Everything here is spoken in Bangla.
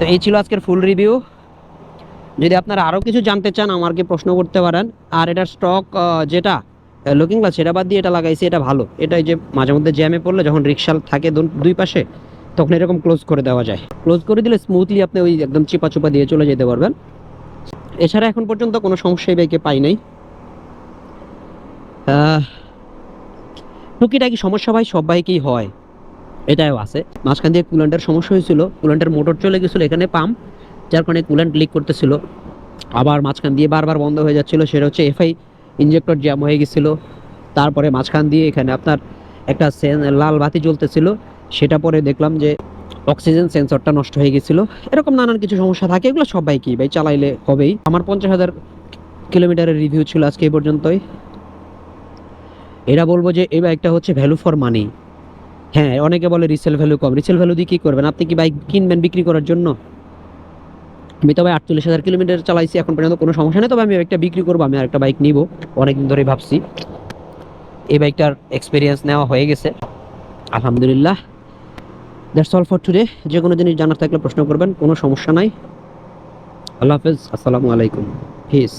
তো এই ছিল আজকের ফুল রিভিউ। যদি আপনারা আরও কিছু জানতে চান আমাকে প্রশ্ন করতে পারেন। আর এটার স্টক যেটা লুকিং গ্লাস সেটা বাদ দিয়ে এটা লাগাইছি, এটা ভালো। এটাই যে মাঝে মধ্যে জ্যামে পড়লে যখন রিক্সা থাকে দুই পাশে, তখন এরকম ক্লোজ করে দেওয়া যায়। ক্লোজ করে দিলে স্মুথলি আপনি ওই একদম চিপা চুপা দিয়ে চলে যেতে পারবেন। এছাড়া এখন পর্যন্ত কোনো সমস্যা এই বাইকে পাই নাই। টুকিটাকি সমস্যা ভাই সব বাইকেই হয়, এটাও আছে। মাঝখান দিয়ে কুলেন্টের সমস্যা হয়েছিল, কুলেন্টের মোটর চলে গেছিলো এখানে পাম্প, যার কারণে কুলেন্ট লিক করতেছিল। আবার মাঝখান দিয়ে বারবার বন্ধ হয়ে যাচ্ছিল, সেটা হচ্ছে এফআই ইঞ্জেক্টর জ্যাম হয়ে গেছিলো। তারপরে মাঝখান দিয়ে এখানে আপনার একটা লাল বাতি জ্বলতেছিল, সেটা পরে দেখলাম যে অক্সিজেন সেন্সরটা নষ্ট হয়ে গেছিলো। এরকম নানান কিছু সমস্যা থাকে, এগুলো সব বাইকই ভাই চালাইলে হবেই। আমার 50,000 কিলোমিটারের রিভিউ ছিল আজকে এই পর্যন্তই। এরা বলবো যে এই বাইকটা হচ্ছে ভ্যালু ফর মানি। হ্যাঁ, অনেকে বলে রিসেল ভ্যালু কম, রিসেল ভ্যালু দিয়ে কী করবেন? আপনি কি বাইক কিনবেন বিক্রি করার জন্য? আমি তবে 48,000 কিলোমিটার চালাইছি এখন পর্যন্ত, কোনো সমস্যা নেই। তবে আমি একটা বিক্রি করবো, আমি আরেকটা বাইক নিব, অনেকদিন ধরে ভাবছি। এই বাইকটার এক্সপিরিয়েন্স নেওয়া হয়ে গেছে আলহামদুলিল্লাহ। That's all for today. যে কোনো জিনিস জানার থাকলে প্রশ্ন করবেন, কোনো সমস্যা নাই। আল্লাহ হাফেজ, আসসালামু আলাইকুম, পিস।